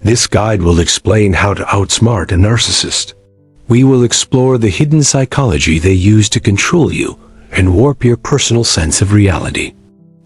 This guide will explain how to outsmart a narcissist. We will explore the hidden psychology they use to control you and warp your personal sense of reality.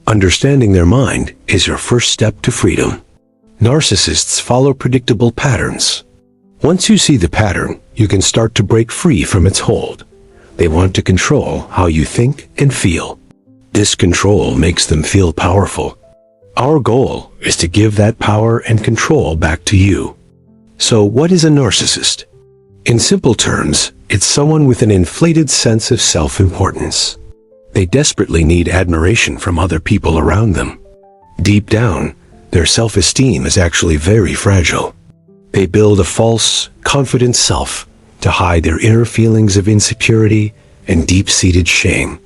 Understanding their mind is your first step to freedom. Narcissists follow predictable patterns. Once you see the pattern, you can start to break free from its hold. They want to control how you think and feel. This control makes them feel powerful. Our goal is to give that power and control back to you. So what is a narcissist? In simple terms, it's someone with an inflated sense of self-importance. They desperately need admiration from other people around them. Deep down, their self-esteem is actually very fragile. They build a false, confident self to hide their inner feelings of insecurity and deep-seated shame.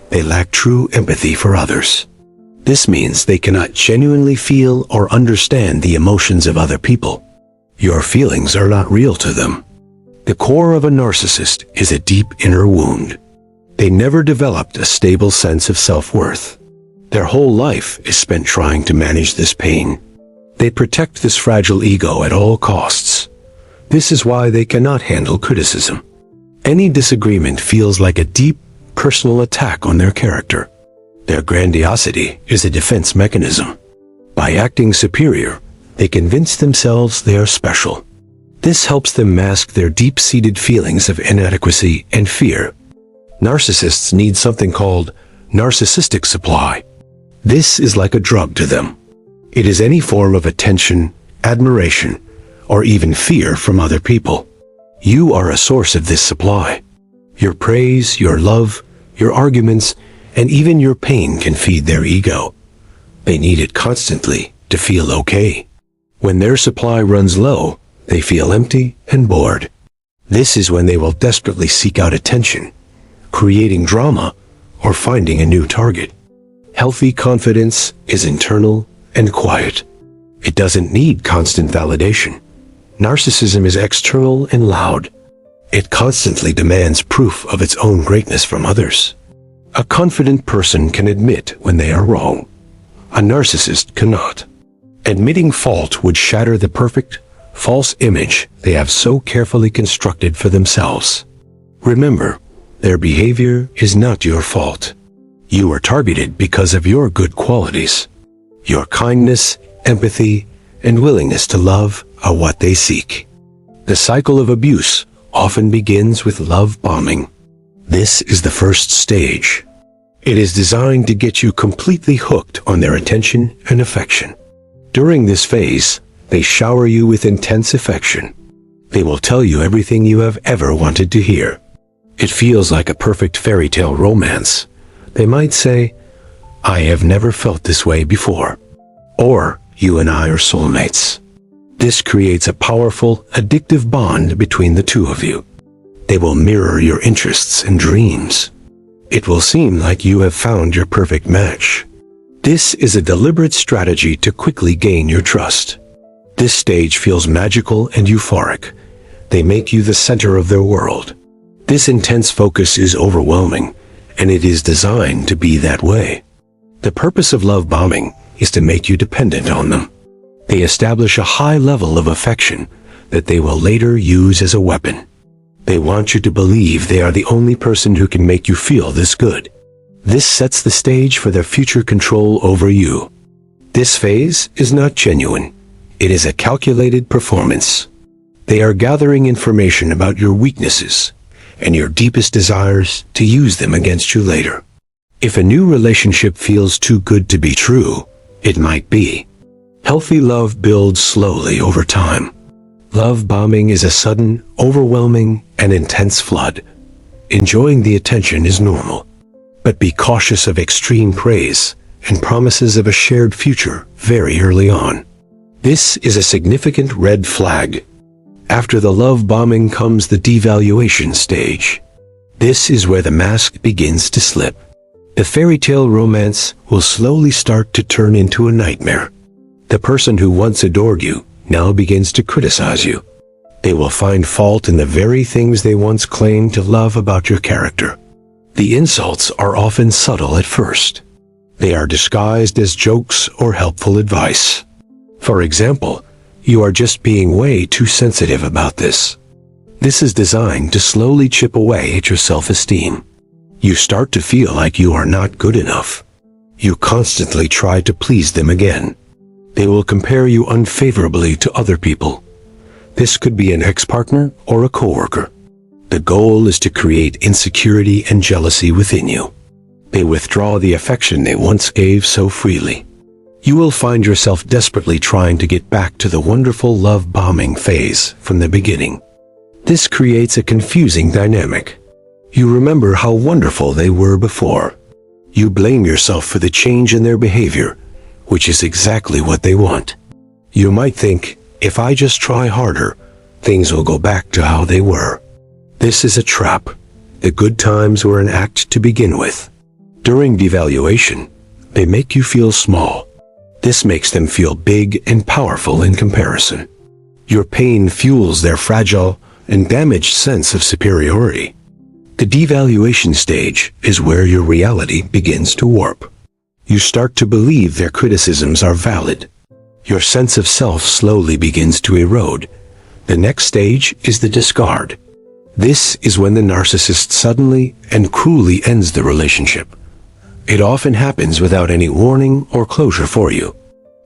They lack true empathy for others. This means they cannot genuinely feel or understand the emotions of other people. Your feelings are not real to them. The core of a narcissist is a deep inner wound. They never developed a stable sense of self-worth. Their whole life is spent trying to manage this pain. They protect this fragile ego at all costs. This is why they cannot handle criticism. Any disagreement feels like a deep, personal attack on their character. Their grandiosity is a defense mechanism. By acting superior, they convince themselves they are special. This helps them mask their deep-seated feelings of inadequacy and fear. Narcissists need something called narcissistic supply. This is like a drug to them. It is any form of attention, admiration, or even fear from other people. You are a source of this supply. Your praise, your love, your arguments, and even your pain can feed their ego. They need it constantly to feel okay. When their supply runs low, they feel empty and bored. This is when they will desperately seek out attention, creating drama, or finding a new target. Healthy confidence is internal and quiet. It doesn't need constant validation. Narcissism is external and loud. It constantly demands proof of its own greatness from others. A confident person can admit when they are wrong. A narcissist cannot. Admitting fault would shatter the perfect, false image they have so carefully constructed for themselves. Remember, their behavior is not your fault. You are targeted because of your good qualities. Your kindness, empathy, and willingness to love are what they seek. The cycle of abuse often begins with love bombing. This is the first stage. It is designed to get you completely hooked on their attention and affection. During this phase, they shower you with intense affection. They will tell you everything you have ever wanted to hear. It feels like a perfect fairy tale romance. They might say, "I have never felt this way before," or "You and I are soulmates." This creates a powerful, addictive bond between the two of you. They will mirror your interests and dreams. It will seem like you have found your perfect match. This is a deliberate strategy to quickly gain your trust. This stage feels magical and euphoric. They make you the center of their world. This intense focus is overwhelming, and it is designed to be that way. The purpose of love bombing is to make you dependent on them. They establish a high level of affection that they will later use as a weapon. They want you to believe they are the only person who can make you feel this good. This sets the stage for their future control over you. This phase is not genuine. It is a calculated performance. They are gathering information about your weaknesses and your deepest desires to use them against you later. If a new relationship feels too good to be true, it might be. Healthy love builds slowly over time. Love bombing is a sudden, overwhelming, and intense flood. Enjoying the attention is normal. But be cautious of extreme praise and promises of a shared future very early on. This is a significant red flag. After the love bombing comes the devaluation stage. This is where the mask begins to slip. The fairy tale romance will slowly start to turn into a nightmare. The person who once adored you now begins to criticize you. They will find fault in the very things they once claimed to love about your character. The insults are often subtle at first. They are disguised as jokes or helpful advice. For example, You are just being way too sensitive about this. This is designed to slowly chip away at your self-esteem. You start to feel like you are not good enough. You constantly try to please them again. They will compare you unfavorably to other people. This could be an ex-partner or a coworker. The goal is to create insecurity and jealousy within you. They withdraw the affection they once gave so freely. You will find yourself desperately trying to get back to the wonderful love-bombing phase from the beginning. This creates a confusing dynamic. You remember how wonderful they were before. You blame yourself for the change in their behavior, which is exactly what they want. You might think, if I just try harder, things will go back to how they were. This is a trap. The good times were an act to begin with. During devaluation, they make you feel small. This makes them feel big and powerful in comparison. Your pain fuels their fragile and damaged sense of superiority. The devaluation stage is where your reality begins to warp. You start to believe their criticisms are valid. Your sense of self slowly begins to erode. The next stage is the discard. This is when the narcissist suddenly and cruelly ends the relationship. It often happens without any warning or closure for you.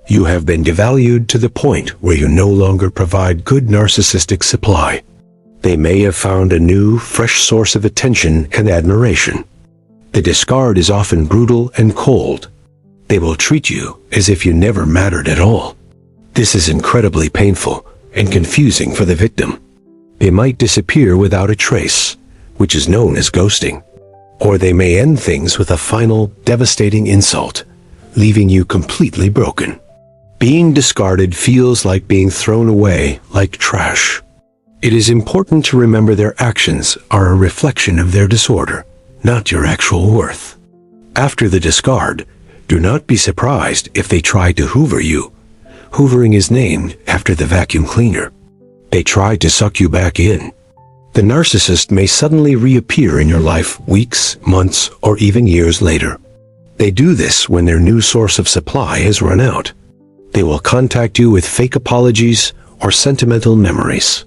You have been devalued to the point where you no longer provide good narcissistic supply. They may have found a new, fresh source of attention and admiration. The discard is often brutal and cold. They will treat you as if you never mattered at all. This is incredibly painful and confusing for the victim. They might disappear without a trace, which is known as ghosting. Or they may end things with a final, devastating insult, leaving you completely broken. Being discarded feels like being thrown away like trash. It is important to remember their actions are a reflection of their disorder, not your actual worth. After the discard, do not be surprised if they try to hoover you. Hoovering is named after the vacuum cleaner. They try to suck you back in. The narcissist may suddenly reappear in your life weeks, months, or even years later. They do this when their new source of supply has run out. They will contact you with fake apologies or sentimental memories.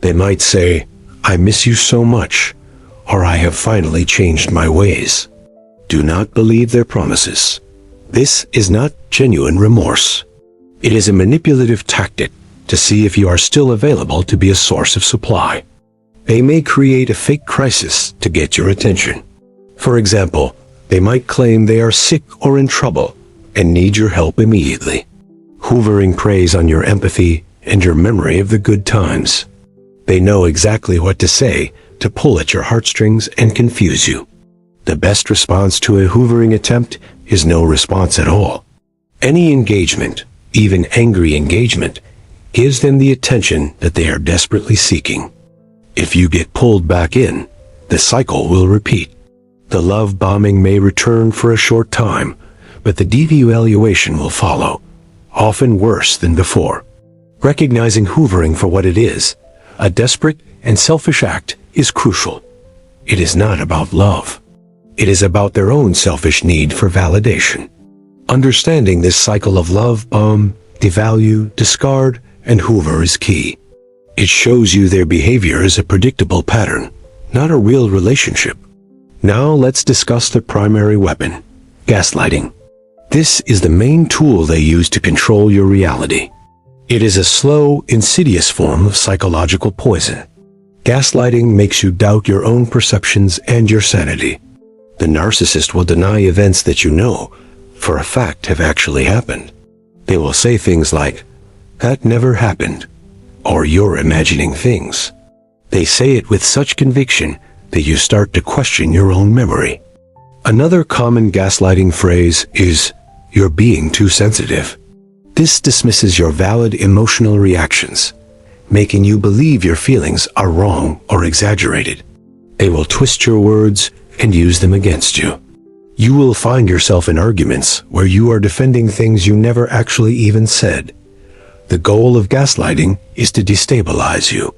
They might say, "I miss you so much," or "I have finally changed my ways." Do not believe their promises. This is not genuine remorse. It is a manipulative tactic to see if you are still available to be a source of supply. They may create a fake crisis to get your attention. For example, they might claim they are sick or in trouble and need your help immediately. Hoovering preys on your empathy and your memory of the good times. They know exactly what to say to pull at your heartstrings and confuse you. The best response to a hoovering attempt is no response at all. Any engagement, even angry engagement, gives them the attention that they are desperately seeking. If you get pulled back in, the cycle will repeat. The love bombing may return for a short time, but the devaluation will follow, often worse than before. Recognizing hoovering for what it is, a desperate and selfish act, is crucial. It is not about love. It is about their own selfish need for validation. Understanding this cycle of love bomb, devalue, discard, and hoover is key. It shows you their behavior is a predictable pattern, not a real relationship. Now let's discuss the primary weapon, gaslighting. This is the main tool they use to control your reality. It is a slow, insidious form of psychological poison. Gaslighting makes you doubt your own perceptions and your sanity. The narcissist will deny events that you know, for a fact, have actually happened. They will say things like, "That never happened," or "You're imagining things." They say it with such conviction that you start to question your own memory. Another common gaslighting phrase is, "You're being too sensitive." This dismisses your valid emotional reactions, making you believe your feelings are wrong or exaggerated. They will twist your words and use them against you. You will find yourself in arguments where you are defending things you never actually even said. The goal of gaslighting is to destabilize you.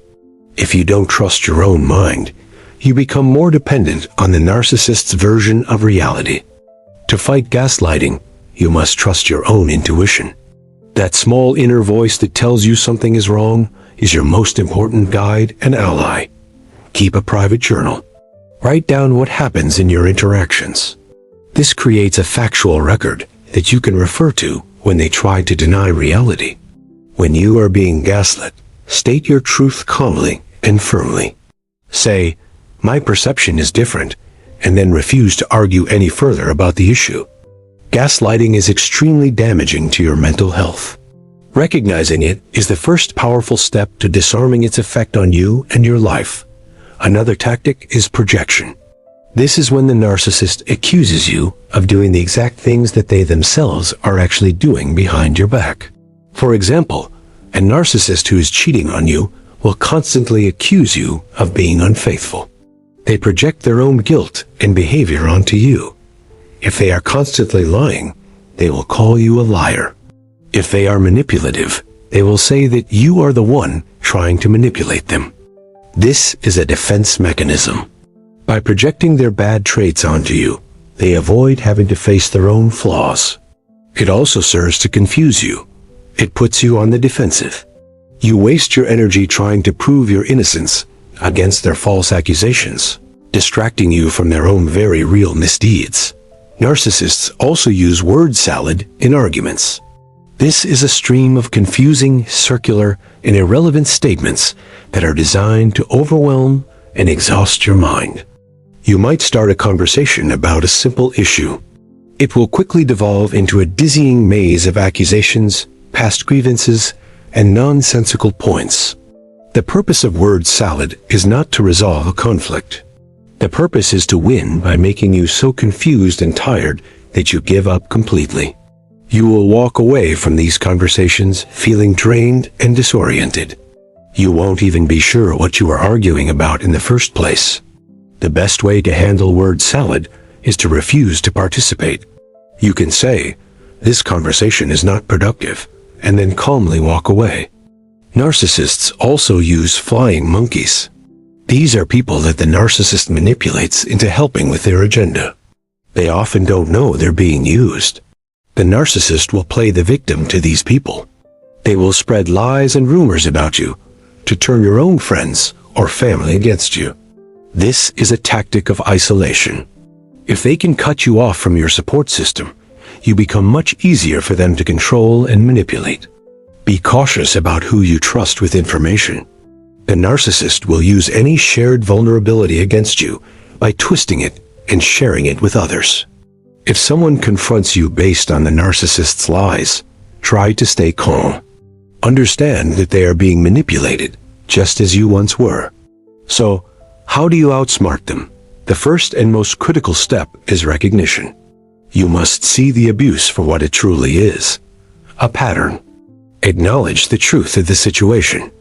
If you don't trust your own mind, you become more dependent on the narcissist's version of reality. To fight gaslighting, you must trust your own intuition. That small inner voice that tells you something is wrong is your most important guide and ally. Keep a private journal. Write down what happens in your interactions. This creates a factual record that you can refer to when they try to deny reality. When you are being gaslit, state your truth calmly and firmly. Say, "My perception is different," and then refuse to argue any further about the issue. Gaslighting is extremely damaging to your mental health. Recognizing it is the first powerful step to disarming its effect on you and your life. Another tactic is projection. This is when the narcissist accuses you of doing the exact things that they themselves are actually doing behind your back. For example, a narcissist who is cheating on you will constantly accuse you of being unfaithful. They project their own guilt and behavior onto you. If they are constantly lying, they will call you a liar. If they are manipulative, they will say that you are the one trying to manipulate them. This is a defense mechanism. By projecting their bad traits onto you, they avoid having to face their own flaws. It also serves to confuse you. It puts you on the defensive. You waste your energy trying to prove your innocence against their false accusations, distracting you from their own very real misdeeds. Narcissists also use word salad in arguments. This is a stream of confusing, circular, and irrelevant statements that are designed to overwhelm and exhaust your mind. You might start a conversation about a simple issue. It will quickly devolve into a dizzying maze of accusations, past grievances, and nonsensical points. The purpose of word salad is not to resolve a conflict. The purpose is to win by making you so confused and tired that you give up completely. You will walk away from these conversations feeling drained and disoriented. You won't even be sure what you are arguing about in the first place. The best way to handle word salad is to refuse to participate. You can say, "This conversation is not productive," and then calmly walk away. Narcissists also use flying monkeys. These are people that the narcissist manipulates into helping with their agenda. They often don't know they're being used. The narcissist will play the victim to these people. They will spread lies and rumors about you to turn your own friends or family against you. This is a tactic of isolation. If they can cut you off from your support system, you become much easier for them to control and manipulate. Be cautious about who you trust with information. The narcissist will use any shared vulnerability against you by twisting it and sharing it with others. If someone confronts you based on the narcissist's lies, try to stay calm. Understand that they are being manipulated, just as you once were. So, how do you outsmart them? The first and most critical step is recognition. You must see the abuse for what it truly is. A pattern. Acknowledge the truth of the situation.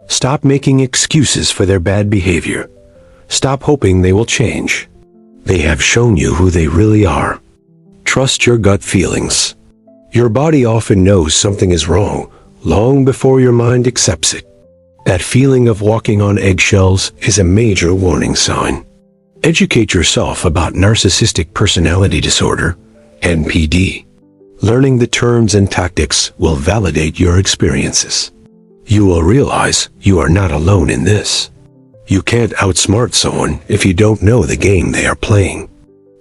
Stop making excuses for their bad behavior. Stop hoping they will change. They have shown you who they really are. Trust your gut feelings. Your body often knows something is wrong long before your mind accepts it. That feeling of walking on eggshells is a major warning sign. Educate yourself about narcissistic personality disorder, NPD. Learning the terms and tactics will validate your experiences. You will realize you are not alone in this. You can't outsmart someone if you don't know the game they are playing.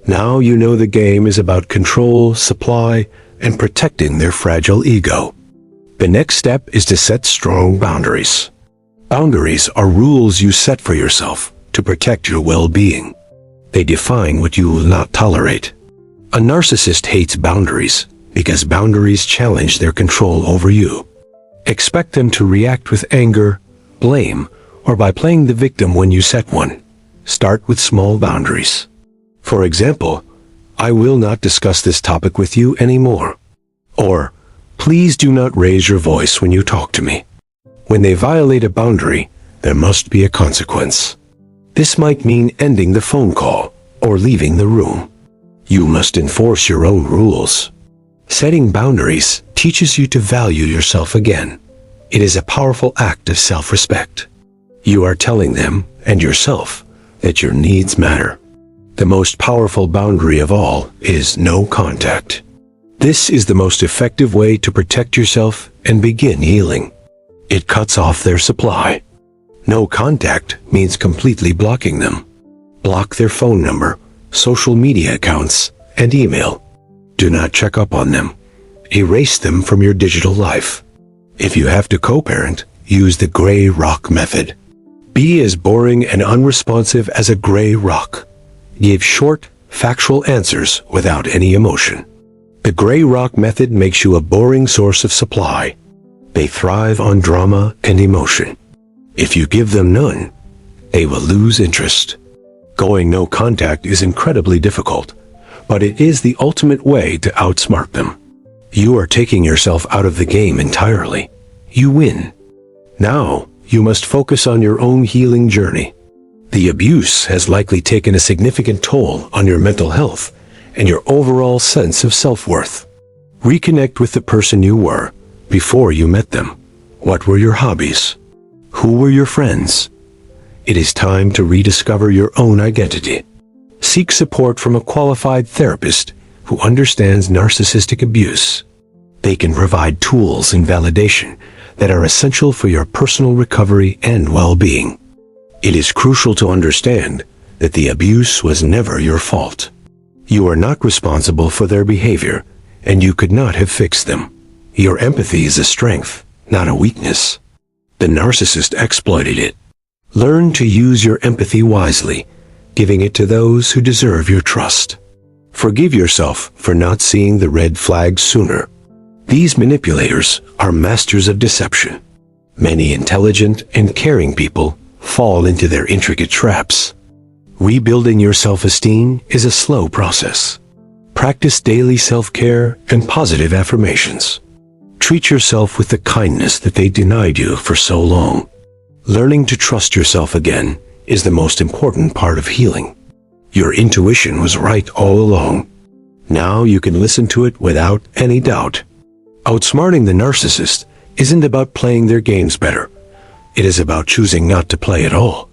Now you know the game is about control, supply, and protecting their fragile ego. The next step is to set strong boundaries. Boundaries are rules you set for yourself to protect your well-being. They define what you will not tolerate. A narcissist hates boundaries because boundaries challenge their control over you. Expect them to react with anger, blame, or by playing the victim when you set one. Start with small boundaries. For example, "I will not discuss this topic with you anymore." Or, "Please do not raise your voice when you talk to me." When they violate a boundary, there must be a consequence. This might mean ending the phone call or leaving the room. You must enforce your own rules. Setting boundaries teaches you to value yourself again. It is a powerful act of self-respect. You are telling them and yourself that your needs matter. The most powerful boundary of all is no contact. This is the most effective way to protect yourself and begin healing. It cuts off their supply. No contact means completely blocking them. Block their phone number, social media accounts, and email. Do not check up on them. Erase them from your digital life. If you have to co-parent, use the gray rock method. Be as boring and unresponsive as a gray rock. Give short, factual answers without any emotion. The gray rock method makes you a boring source of supply. They thrive on drama and emotion. If you give them none, they will lose interest. Going no contact is incredibly difficult, but it is the ultimate way to outsmart them. You are taking yourself out of the game entirely. You win. Now, you must focus on your own healing journey. The abuse has likely taken a significant toll on your mental health and your overall sense of self-worth. Reconnect with the person you were before you met them. What were your hobbies? Who were your friends? It is time to rediscover your own identity. Seek support from a qualified therapist who understands narcissistic abuse. They can provide tools and validation that are essential for your personal recovery and well-being. It is crucial to understand that the abuse was never your fault. You are not responsible for their behavior, and you could not have fixed them. Your empathy is a strength, not a weakness. The narcissist exploited it. Learn to use your empathy wisely, giving it to those who deserve your trust. Forgive yourself for not seeing the red flags sooner. These manipulators are masters of deception. Many intelligent and caring people fall into their intricate traps. Rebuilding your self-esteem is a slow process. Practice daily self-care and positive affirmations. Treat yourself with the kindness that they denied you for so long. Learning to trust yourself again is the most important part of healing. Your intuition was right all along. Now you can listen to it without any doubt. Outsmarting the narcissist isn't about playing their games better. It is about choosing not to play at all.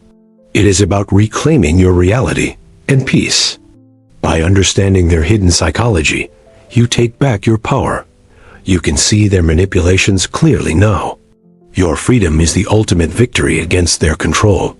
It is about reclaiming your reality and peace. By understanding their hidden psychology, you take back your power. You can see their manipulations clearly now. Your freedom is the ultimate victory against their control.